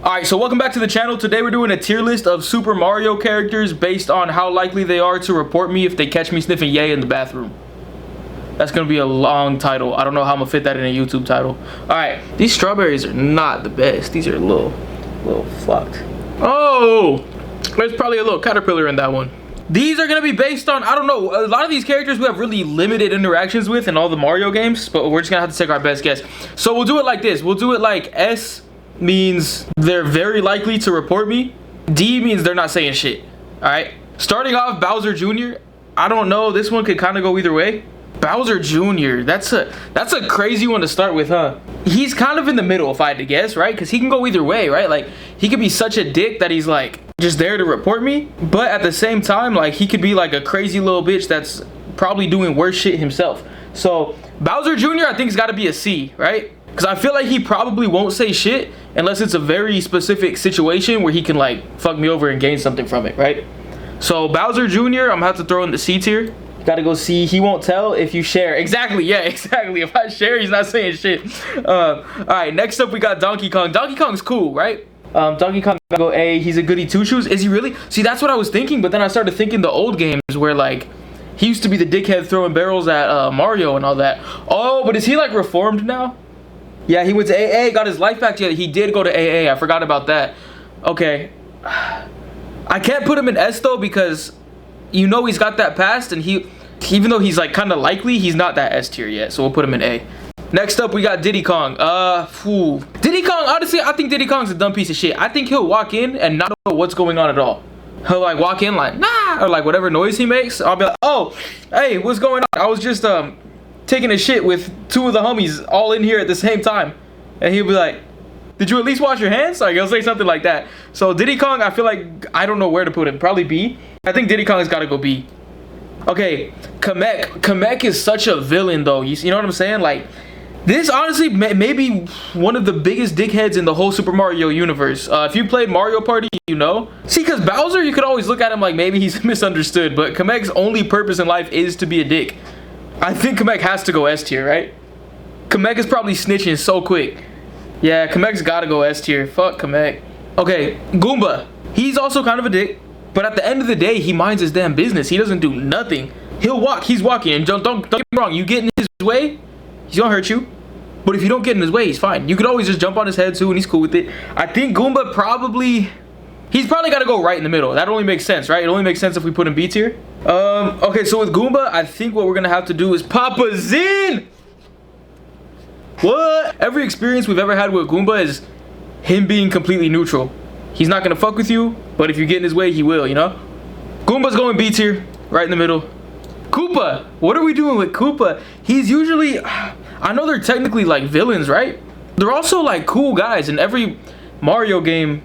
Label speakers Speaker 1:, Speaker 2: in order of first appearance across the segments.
Speaker 1: Alright, so welcome back to the channel. Today we're doing a tier list of Super Mario characters based on how likely they are to report me if they catch me sniffing yay in the bathroom. That's gonna be a long title. I don't know how I'm gonna fit that in a YouTube title. Alright, these strawberries are not the best. These are a little fucked. Oh, there's probably a little caterpillar in that one. These are gonna be based on, I don't know, a lot of these characters we have really limited interactions with in all the Mario games, but we're just gonna have to take our best guess. So we'll do it like this. We'll do it like S means they're very likely to report me. D means they're not saying shit. Alright, starting off, Bowser Jr. I don't know, this one could kind of go either way. Bowser Jr. That's a crazy one to start with, huh? He's kind of in the middle if I had to guess, right? Because he can go either way, right? Like, he could be such a dick that he's like just there to report me, but at the same time, like, he could be like a crazy little bitch that's probably doing worse shit himself. So Bowser Jr. I think has got to be a C, right? Because I feel like he probably won't say shit unless it's a very specific situation where he can like fuck me over and gain something from it, right? So Bowser Jr. I'm gonna have to throw in the C tier. Gotta go see. He won't tell if you share. Exactly. Yeah, exactly. If I share, he's not saying shit. All right, next up we got Donkey Kong. Donkey Kong's cool, right? Donkey Kong gotta go A. He's a goody two shoes. Is he really? See, that's what I was thinking, but then I started thinking the old games where like he used to be the dickhead throwing barrels at Mario and all that. Oh, but is he like reformed now? Yeah, he went to AA, got his life back together. He did go to AA. I forgot about that. Okay. I can't put him in S though because you know he's got that past, and even though he's like kind of likely, he's not that S tier yet, so we'll put him in A. Next up we got Diddy Kong. Diddy Kong, honestly, I think Diddy Kong's a dumb piece of shit. I think he'll walk in and not know what's going on at all. He'll like walk in like nah, or like whatever noise he makes, I'll be like, oh, hey, what's going on? I was just taking a shit with two of the homies all in here at the same time, and he'll be like, did you at least wash your hands? Like, he'll say something like that. So Diddy Kong, I feel like I don't know where to put him. Probably B. I think Diddy Kong has got to go B. Okay, Kamek is such a villain though. You know what I'm saying? Like, this honestly may be one of the biggest dickheads in the whole Super Mario universe. If you played Mario Party, you know. See, because Bowser, you could always look at him like maybe he's misunderstood, but Kamek's only purpose in life is to be a dick. I think Kamek has to go S tier, right? Kamek is probably snitching so quick. Yeah, Kamek's got to go S tier. Fuck Kamek. Okay, Goomba. He's also kind of a dick, but at the end of the day, he minds his damn business. He doesn't do nothing. He'll walk. He's walking. And don't get me wrong. You get in his way, he's gonna hurt you. But if you don't get in his way, he's fine. You could always just jump on his head too, and he's cool with it. I think Goomba he's probably got to go right in the middle. That only makes sense, right? It only makes sense if we put him B tier. Okay, so with Goomba, I think what we're gonna have to do is Papa Zin. What? Every experience we've ever had with Goomba is him being completely neutral. He's not gonna fuck with you, but if you get in his way, he will, you know? Goomba's going B tier, right in the middle. Koopa, what are we doing with Koopa? He's usually, I know they're technically like villains, right? They're also like cool guys in every Mario game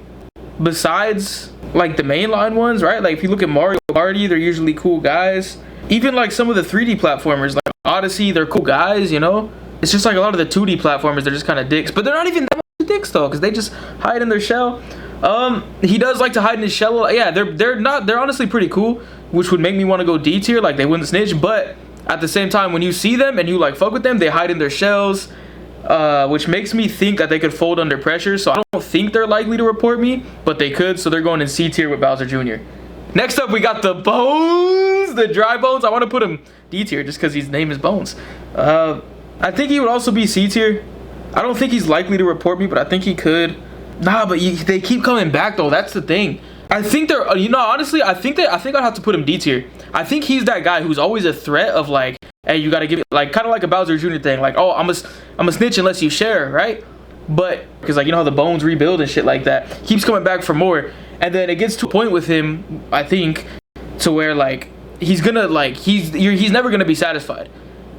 Speaker 1: besides like the mainline ones, right? Like if you look at Mario Party, they're usually cool guys. Even like some of the 3D platformers, like Odyssey, they're cool guys, you know? It's just like a lot of the 2D platformers, they're just kind of dicks. But they're not even that much dicks though, because they just hide in their shell. He does like to hide in his shell. Yeah, they're honestly pretty cool, which would make me want to go D tier, like they wouldn't snitch. But at the same time, when you see them and you like fuck with them, they hide in their shells, which makes me think that they could fold under pressure. So I don't think they're likely to report me, but they could. So they're going in C tier with Bowser Jr. Next up, we got the Bones, the Dry Bones. I want to put him D tier just because his name is Bones. I think he would also be C tier. I don't think he's likely to report me, but I think he could. Nah, but they keep coming back though. That's the thing. I think they're, you know, honestly, I think I'd have to put him D tier. I think he's that guy who's always a threat of like, hey, you gotta give it, like kind of like a Bowser Jr. thing. Like, oh, I'm a snitch unless you share, right? But because like, you know how the bones rebuild and shit like that, keeps coming back for more, and then it gets to a point with him, I think, to where like he's gonna like he's never gonna be satisfied.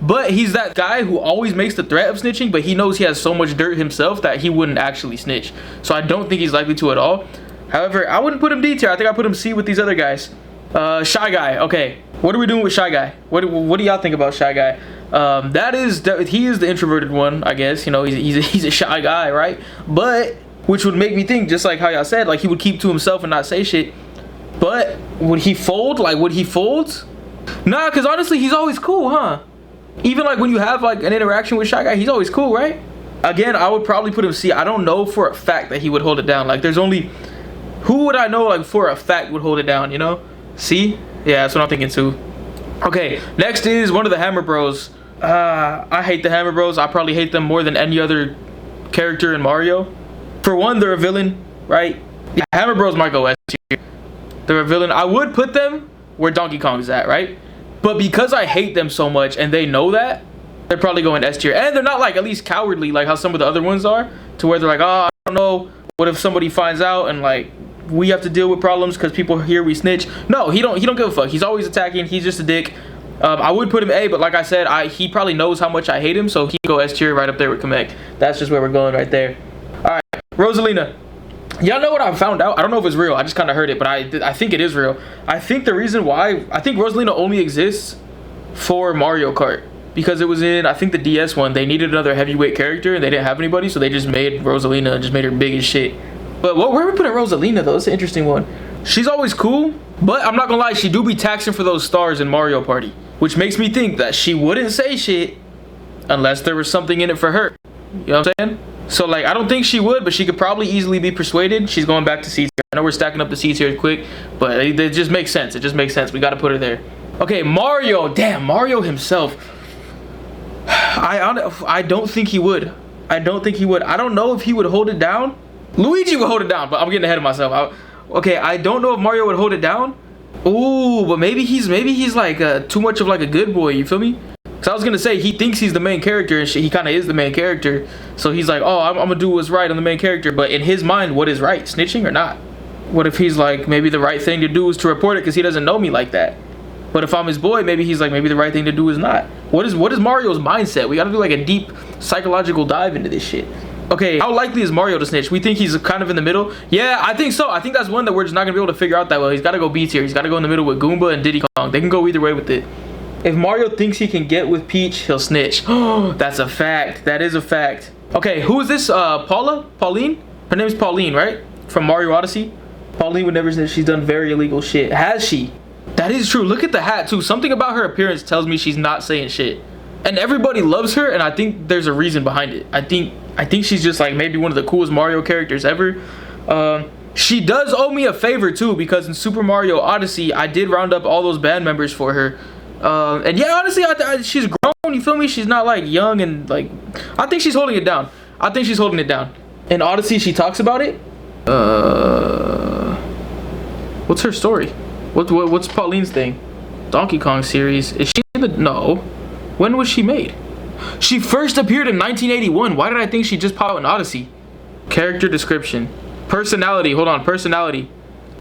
Speaker 1: But he's that guy who always makes the threat of snitching, but he knows he has so much dirt himself that he wouldn't actually snitch. So I don't think he's likely to at all. However, I wouldn't put him D tier. I think I put him C with these other guys. Shy Guy. Okay, what are we doing with Shy Guy? What do y'all think about Shy Guy? He is the introverted one, I guess. You know, he's a shy guy, right? But which would make me think, just like how y'all said, like he would keep to himself and not say shit. But would he fold? Like, would he fold? Nah, because honestly, he's always cool, huh? Even like when you have like an interaction with Shy Guy, he's always cool, right? Again, I would probably put him C. I don't know for a fact that he would hold it down. Like, there's only... Who would I know, like, for a fact would hold it down, you know? C? Yeah, that's what I'm thinking, too. Okay, next is one of the Hammer Bros. I hate the Hammer Bros. I probably hate them more than any other character in Mario. For one, they're a villain, right? Yeah, Hammer Bros might go S tier. They're a villain. I would put them where Donkey Kong is at, right? But because I hate them so much and they know that, they're probably going S tier. And they're not, like, at least cowardly like how some of the other ones are, to where they're like, oh, I don't know, what if somebody finds out and, like, we have to deal with problems because people hear we snitch. No, he don't give a fuck. He's always attacking. He's just a dick. I would put him A, but like I said, he probably knows how much I hate him, so he can go S tier right up there with Kamek. That's just where we're going right there. All right, Rosalina. Y'all know what I found out? I don't know if it's real. I just kind of heard it, but I think it is real. I think the reason why, I think Rosalina only exists for Mario Kart. Because it was in, I think, the DS one. They needed another heavyweight character, and they didn't have anybody, so they just made Rosalina and just made her big as shit. But where are we putting Rosalina, though? It's an interesting one. She's always cool, but I'm not gonna lie, she do be taxing for those stars in Mario Party. Which makes me think that she wouldn't say shit unless there was something in it for her. You know what I'm saying? So, like, I don't think she would, but she could probably easily be persuaded. She's going back to C tier. I know we're stacking up the C tier quick, but it just makes sense. It just makes sense. We got to put her there. Okay, Mario. Damn, Mario himself. I don't think he would. I don't think he would. I don't know if he would hold it down. Luigi would hold it down, but I'm getting ahead of myself. Okay, I don't know if Mario would hold it down. Ooh, but maybe he's like too much of like a good boy. You feel me? Cause I was gonna say he thinks he's the main character and shit. He kind of is the main character. So he's like, oh, I'm gonna do what's right. I'm the main character. But in his mind, what is right? Snitching or not? What if he's like, maybe the right thing to do is to report it because he doesn't know me like that. But if I'm his boy, maybe he's like, maybe the right thing to do is not. What is Mario's mindset? We gotta do like a deep psychological dive into this shit. Okay, how likely is Mario to snitch? We think he's kind of in the middle. Yeah, I think so. I think that's one that we're just not gonna be able to figure out that well. He's gotta go B tier. He's gotta go in the middle with Goomba and Diddy Kong. They can go either way with it. If Mario thinks he can get with Peach, he'll snitch. Oh, that's a fact. That is a fact. Okay, who is this? Pauline? Her name's Pauline, right? From Mario Odyssey. Pauline would never snitch. She's done very illegal shit. Has she? That is true. Look at the hat too. Something about her appearance tells me she's not saying shit. And everybody loves her, and I think there's a reason behind it. I think she's just like maybe one of the coolest Mario characters ever. She does owe me a favor too, because in Super Mario Odyssey, I did round up all those band members for her. And yeah, honestly, she's grown, you feel me? She's not like young and like, I think she's holding it down. I think she's holding it down. In Odyssey, she talks about it. What's her story? What's Pauline's thing? Donkey Kong series. Is she in the, no. When was she made? She first appeared in 1981. Why did I think she just popped out in Odyssey? Character description. Personality. Hold on. Personality.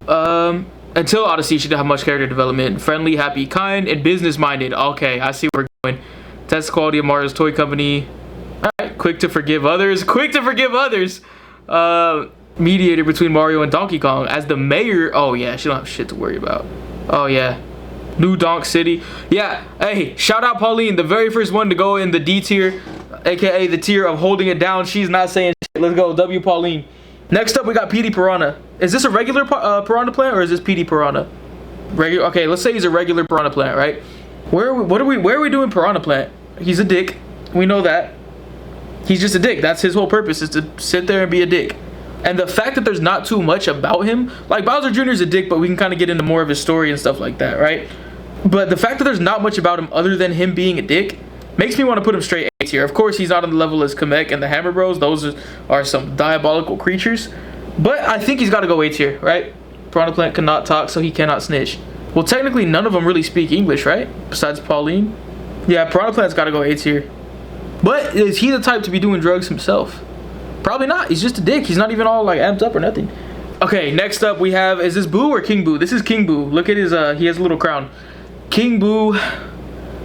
Speaker 1: Until Odyssey, she didn't have much character development. Friendly, happy, kind, and business-minded. Okay, I see where we're going. Test quality of Mario's toy company. Alright, quick to forgive others. Quick to forgive others. Mediator between Mario and Donkey Kong. As the mayor. Oh, yeah, she don't have shit to worry about. Oh, yeah. New Donk City. Yeah, hey, shout out Pauline, the very first one to go in the D tier, aka the tier of holding it down. She's not saying shit. Let's go, W Pauline. Next up, we got PD Piranha. Is this a regular Piranha Plant or is this PD Piranha? Regular. Okay, let's say he's a regular Piranha Plant, right? Where are we doing Piranha Plant? He's a dick. We know that. He's just a dick. That's his whole purpose, is to sit there and be a dick. And the fact that there's not too much about him, like Bowser Jr. is a dick, but we can kind of get into more of his story and stuff like that, right? But the fact that there's not much about him other than him being a dick makes me want to put him straight A tier. Of course, he's not on the level as Kamek and the Hammer Bros. Those are some diabolical creatures. But I think he's got to go A tier, right? Piranha Plant cannot talk, so he cannot snitch. Well, technically, none of them really speak English, right? Besides Pauline. Yeah, Piranha Plant's got to go A tier. But is he the type to be doing drugs himself? Probably not. He's just a dick. He's not even all like amped up or nothing. Okay, next up we have, is this Boo or King Boo? This is King Boo. Look at his, he has a little crown. King Boo,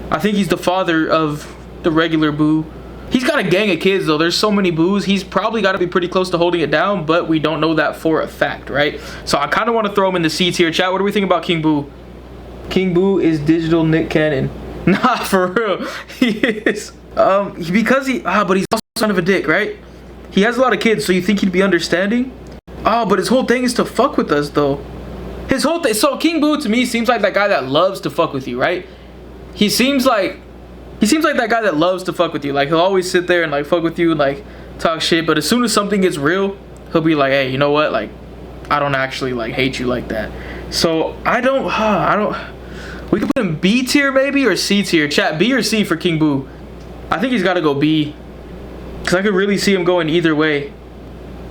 Speaker 1: I think he's the father of the regular Boo. He's got a gang of kids though. There's so many Boos. He's probably got to be pretty close to holding it down, but we don't know that for a fact, right? So I kind of want to throw him in the C tier. Chat, what do we think about King Boo? King Boo is digital Nick Cannon. Nah, for real. He is. Because but he's also son of a dick, right? He has a lot of kids, so you think he'd be understanding? Oh, but his whole thing is to fuck with us though. His whole thing. So King Boo to me seems like that guy that loves to fuck with you, right? He seems like that guy that loves to fuck with you. Like he'll always sit there and like fuck with you and like talk shit. But as soon as something gets real, he'll be like, hey, you know what? Like, I don't actually like hate you like that. So I don't. We could put him B tier maybe or C tier. Chat, B or C for King Boo. I think he's got to go B, because I could really see him going either way.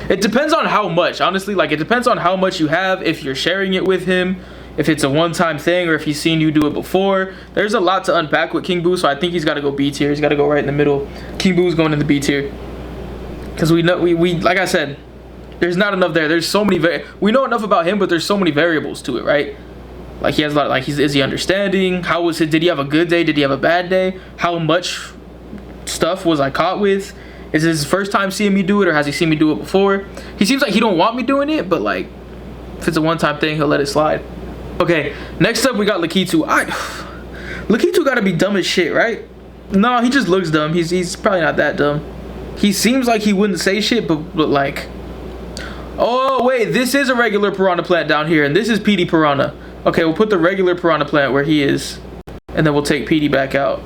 Speaker 1: It depends on how much, honestly. Like, it depends on how much you have, if you're sharing it with him, if it's a one-time thing, or if he's seen you do it before. There's a lot to unpack with King Boo, so I think he's got to go B tier. He's got to go right in the middle. King Boo's going in the B tier, because we know we like I said, there's not enough there. There's so many we know enough about him, but there's so many variables to it, right? Like, he has a lot. Like, is he understanding? How was it? Did he have a good day? Did he have a bad day? How much stuff was I caught with? Is this his first time seeing me do it, or has he seen me do it before? He seems like he don't want me doing it, but like, if it's a one-time thing, he'll let it slide. Okay, next up we got Lakitu. Lakitu gotta be dumb as shit, right? No, he just looks dumb. He's probably not that dumb. He seems like he wouldn't say shit, but like, oh wait, this is a regular piranha plant down here, and this is PD piranha. Okay, we'll put the regular piranha plant where he is, and then we'll take PD back out.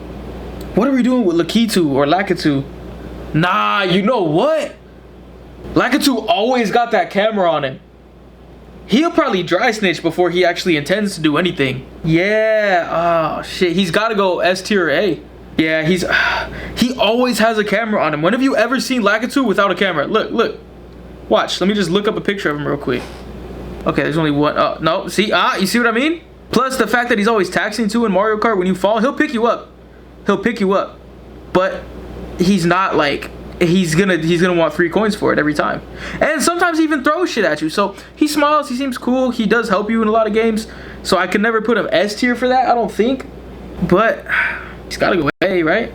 Speaker 1: What are we doing with Lakitu or Lakitu? Nah, you know what? Lakitu always got that camera on him. He'll probably dry snitch before he actually intends to do anything. Yeah, oh shit, he's gotta go S tier or A. Yeah, he always has a camera on him. When have you ever seen Lakitu without a camera? Look, watch, let me just look up a picture of him real quick. Okay, there's only one. Oh, no, see, you see what I mean? Plus the fact that he's always taxing too in Mario Kart. When you fall, he'll pick you up. But he's not like, he's gonna want free coins for it every time. And sometimes he even throws shit at you. So he smiles, he seems cool, he does help you in a lot of games. So I can never put him S tier for that, I don't think. But he's gotta go A, right?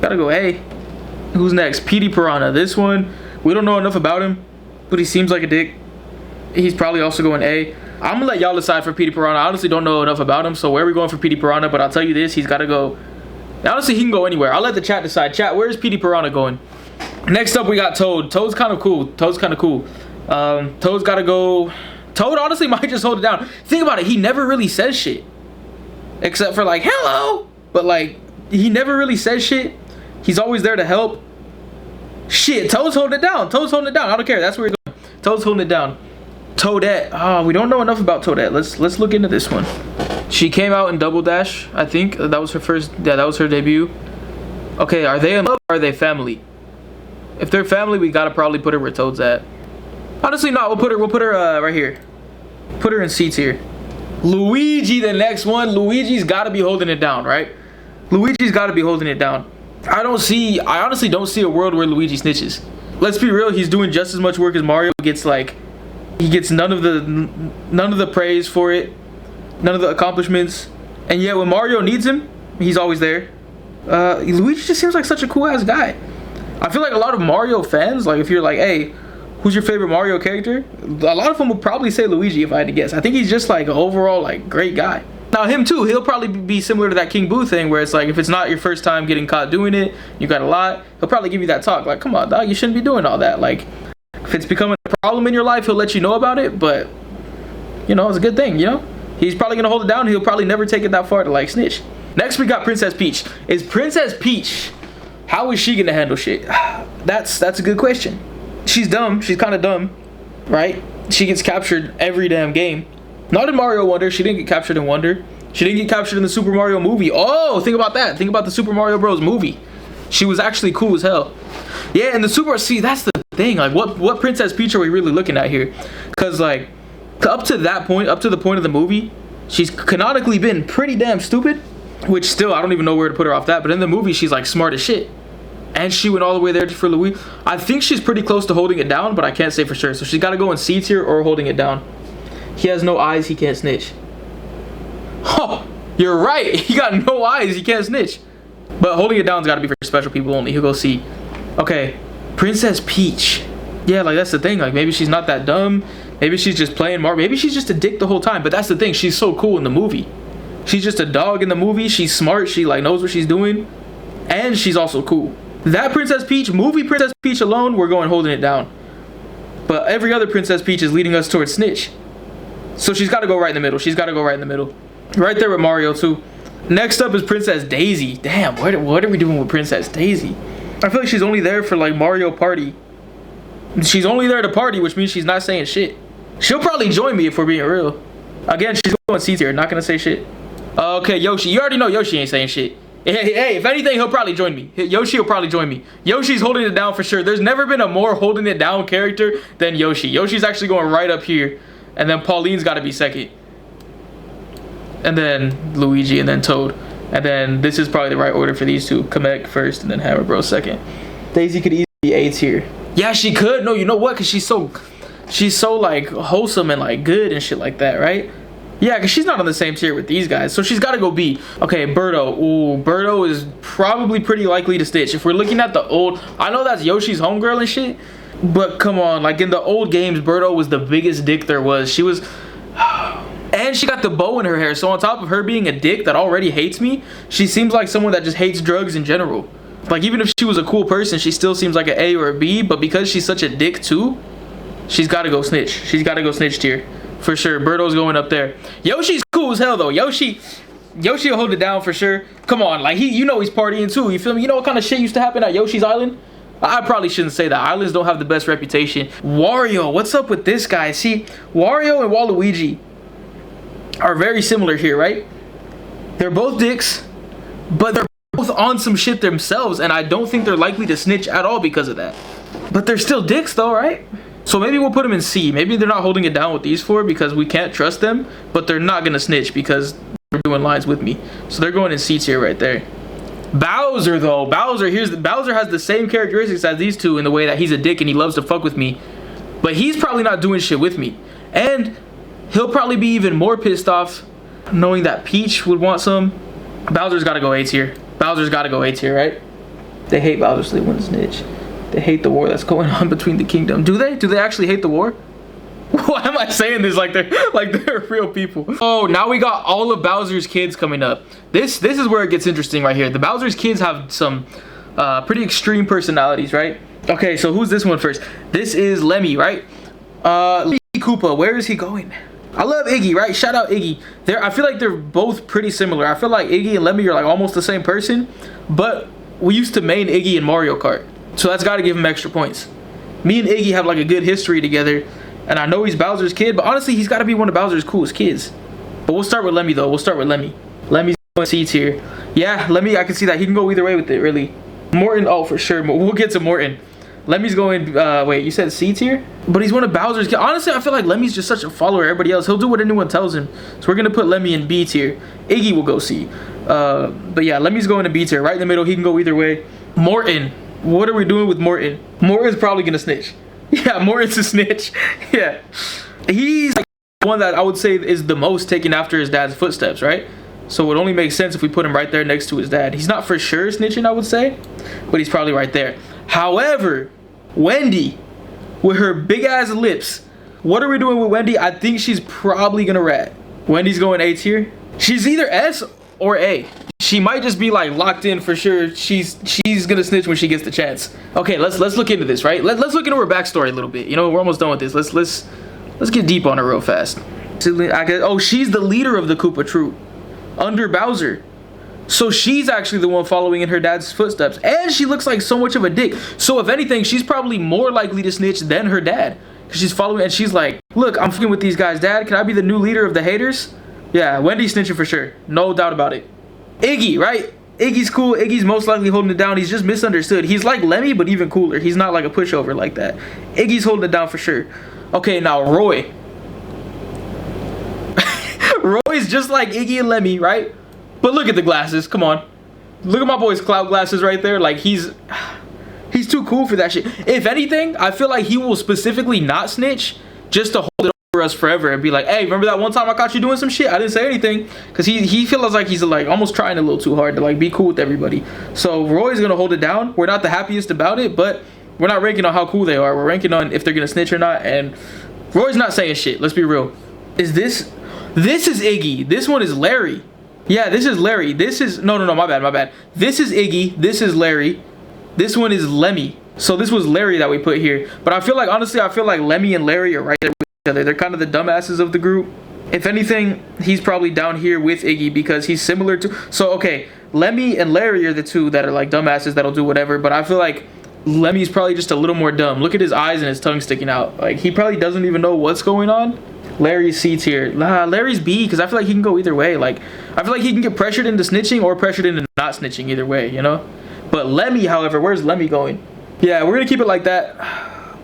Speaker 1: Gotta go A. Who's next? PD Piranha. This one, we don't know enough about him, but he seems like a dick. He's probably also going A. I'm gonna let y'all decide for PD Piranha. I honestly don't know enough about him, so where are we going for PD Piranha? But I'll tell you this, he's gotta go. Honestly, he can go anywhere. I'll let the chat decide. Chat, where's PD Piranha going? Next up, we got Toad. Toad's kind of cool. Toad's gotta go. Toad honestly might just hold it down. Think about it. He never really says shit, except for like hello. But like, he never really says shit. He's always there to help. Shit, Toad's holding it down. Toad's holding it down. I don't care. That's where we're going. Toad's holding it down. Toadette. Oh, we don't know enough about Toadette. Let's look into this one. She came out in Double Dash, I think. That was her first, yeah, that was her debut. Okay, are they in love or are they family? If they're family, we gotta probably put her where Toad's at. Honestly, no, we'll put her right here. Put her in C tier. Luigi, the next one. Luigi's gotta be holding it down, right? Luigi's gotta be holding it down. I honestly don't see a world where Luigi snitches. Let's be real, he's doing just as much work as Mario. He gets none of the praise for it, none of the accomplishments, and yet when Mario needs him, he's always there. Luigi just seems like such a cool ass guy. I feel like a lot of Mario fans, like if you're like, hey, who's your favorite Mario character? A lot of them would probably say Luigi if I had to guess. I think he's just like an overall like great guy. Now him too, he'll probably be similar to that King Boo thing where it's like if it's not your first time getting caught doing it, you got a lot, he'll probably give you that talk like, come on dog, you shouldn't be doing all that. Like if it's becoming a problem in your life, he'll let you know about it, but you know, it's a good thing, you know? He's probably gonna hold it down. He'll probably never take it that far to like snitch. Next we got Princess Peach. Is Princess Peach, how is she gonna handle shit? That's a good question. She's dumb. She's kind of dumb, right? She gets captured every damn game. Not in Mario Wonder. She didn't get captured in Wonder. She didn't get captured in the Super Mario movie. Oh, think about that. Think about the Super Mario Bros. Movie. She was actually cool as hell. Yeah, and the Super, see, that's the thing. Like, what Princess Peach are we really looking at here? Because, like, up to that point, up to the point of the movie, she's canonically been pretty damn stupid. Which still, I don't even know where to put her off that. But in the movie, she's, like, smart as shit. And she went all the way there for Louis. I think she's pretty close to holding it down, but I can't say for sure. So she's got to go in C tier or holding it down. He has no eyes, he can't snitch. Oh, you're right. He got no eyes, he can't snitch. But holding it down's got to be for special people only. He'll go C. Okay, Princess Peach. Yeah, like that's the thing. Like maybe she's not that dumb. Maybe she's just playing Mario. Maybe she's just a dick the whole time. But that's the thing. She's so cool in the movie. She's just a dog in the movie. She's smart. She like knows what she's doing. And she's also cool. That Princess Peach, movie Princess Peach alone, we're going holding it down. But every other Princess Peach is leading us towards snitch. So she's got to go right in the middle. She's got to go right in the middle. Right there with Mario too. Next up is Princess Daisy. Damn, what are we doing with Princess Daisy? I feel like she's only there for like Mario Party. She's only there to party, which means she's not saying shit. She'll probably join me if we're being real. Again, she's going C tier, not gonna say shit. Okay, Yoshi. You already know Yoshi ain't saying shit. Hey, if anything, he'll probably join me. Yoshi will probably join me. Yoshi's holding it down for sure. There's never been a more holding it down character than Yoshi. Yoshi's actually going right up here. And then Pauline's got to be second. And then Luigi and then Toad. And then this is probably the right order for these two. Kamek first and then Hammer Bros second. Daisy could easily be A tier. Yeah, she could. No, you know what? Because she's so like wholesome and like good and shit like that, right? Yeah, because she's not on the same tier with these guys. So she's got to go B. Okay, Birdo. Ooh, Birdo is probably pretty likely to snitch. If we're looking at the old... I know that's Yoshi's homegirl and shit. But come on. Like in the old games, Birdo was the biggest dick there was. She was... And she got the bow in her hair. So on top of her being a dick that already hates me, she seems like someone that just hates drugs in general. Like even if she was a cool person, she still seems like an A or a B. But because she's such a dick too, she's got to go snitch. She's got to go snitch tier. For sure, Birdo's going up there. Yoshi's cool as hell though. Yoshi will hold it down for sure. Come on, like you know he's partying too. You feel me? You know what kind of shit used to happen at Yoshi's Island? I probably shouldn't say that. Islands don't have the best reputation. Wario, what's up with this guy? See, Wario and Waluigi are very similar here, right? They're both dicks, but they're both on some shit themselves, and I don't think they're likely to snitch at all because of that. But they're still dicks though, right? So maybe we'll put them in C. Maybe they're not holding it down with these four because we can't trust them, but they're not gonna snitch because they're doing lines with me. So they're going in C tier right there. Bowser though, Bowser has the same characteristics as these two in the way that he's a dick and he loves to fuck with me, but he's probably not doing shit with me, and he'll probably be even more pissed off knowing that Peach would want some. Bowser's got to go A tier. Bowser's got to go A tier, right? They hate Bowser, so they wouldn't snitch. They hate the war that's going on between the kingdom. Do they? Do they actually hate the war? Why am I saying this like they're real people? Oh, now we got all of Bowser's kids coming up. This is where it gets interesting right here. The Bowser's kids have some pretty extreme personalities, right? Okay, so who's this one first? This is Lemmy, right? Lemmy Koopa, where is he going? I love Iggy, right? Shout out Iggy. I feel like they're both pretty similar. I feel like Iggy and Lemmy are like almost the same person, but we used to main Iggy in Mario Kart. So that's got to give him extra points. Me and Iggy have like a good history together, and I know he's Bowser's kid, but honestly, he's got to be one of Bowser's coolest kids. But we'll start with Lemmy though. We'll start with Lemmy. Lemmy's going C tier. Yeah, Lemmy, I can see that. He can go either way with it, really. Morton, oh, for sure. We'll get to Morton. Lemmy's going, wait, you said C tier? But he's one of Bowser's kids. Honestly, I feel like Lemmy's just such a follower of everybody else. He'll do what anyone tells him. So we're going to put Lemmy in B tier. Iggy will go C. But yeah, Lemmy's going to B tier. Right in the middle, he can go either way. Morton. What are we doing with Morton? Morton's probably gonna snitch. Yeah, Morton's a snitch. Yeah. He's like one that I would say is the most taking after his dad's footsteps, right? So it would only make sense if we put him right there next to his dad. He's not for sure snitching, I would say, but he's probably right there. However, Wendy, with her big ass lips, what are we doing with Wendy? I think she's probably gonna rat. Wendy's going A tier. She's either S or A. She might just be like locked in for sure. She's gonna snitch when she gets the chance. Okay, let's look into this, right? Let's look into her backstory a little bit. You know, we're almost done with this. Let's get deep on her real fast. Oh, she's the leader of the Koopa Troop under Bowser. So she's actually the one following in her dad's footsteps, and she looks like so much of a dick. So if anything, she's probably more likely to snitch than her dad, because she's following and she's like, look, I'm fucking with these guys, dad. Can I be the new leader of the haters? Yeah, Wendy's snitching for sure, no doubt about it. Iggy, right? Iggy's cool. Iggy's most likely holding it down. He's just misunderstood. He's like Lemmy, but even cooler. He's not like a pushover like that. Iggy's holding it down for sure. Okay, now Roy. Roy's just like Iggy and Lemmy, right? But look at the glasses. Come on. Look at my boy's cloud glasses right there. Like, he's too cool for that shit. If anything, I feel like he will specifically not snitch just to hold it over us forever and be like, hey, remember that one time I caught you doing some shit? I didn't say anything. Because he feels like he's like almost trying a little too hard to like be cool with everybody. So Roy's going to hold it down. We're not the happiest about it, but we're not ranking on how cool they are. We're ranking on if they're going to snitch or not. And Roy's not saying shit. Let's be real. Is this is Iggy. This one is Larry. Yeah, this is Larry. This is... No, my bad. This is Iggy. This is Larry. This one is Lemmy. So this was Larry that we put here. But I feel like, honestly, I feel like Lemmy and Larry are right there with each other. They're kind of the dumbasses of the group. If anything, he's probably down here with Iggy because he's similar to... So, okay. Lemmy and Larry are the two that are like dumbasses that'll do whatever, but I feel like Lemmy's probably just a little more dumb. Look at his eyes and his tongue sticking out. Like, he probably doesn't even know what's going on. Larry's C tier. Larry's B, because I feel like he can go either way. Like, I feel like he can get pressured into snitching or pressured into not snitching either way, you know? But Lemmy, however, where's Lemmy going? Yeah, we're gonna keep it like that.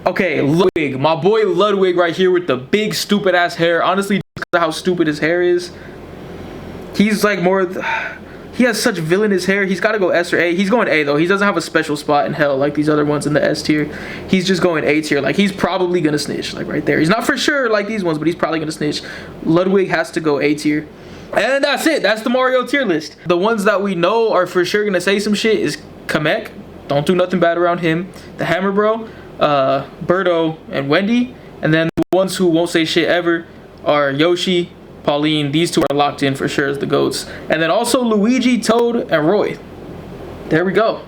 Speaker 1: Okay, Ludwig. My boy Ludwig right here with the big stupid ass hair. Honestly, because of how stupid his hair is. He's like more... He has such villainous hair. He's got to go S or A. He's going A, though. He doesn't have a special spot in hell like these other ones in the S tier. He's just going A tier. Like, he's probably going to snitch, like, right there. He's not for sure like these ones, but he's probably going to snitch. Ludwig has to go A tier. And that's it. That's the Mario tier list. The ones that we know are for sure going to say some shit is Kamek. Don't do nothing bad around him. The Hammer Bro, Birdo, and Wendy. And then the ones who won't say shit ever are Yoshi, Pauline. These two are locked in for sure as the GOATs. And then also Luigi, Toad, and Roy. There we go.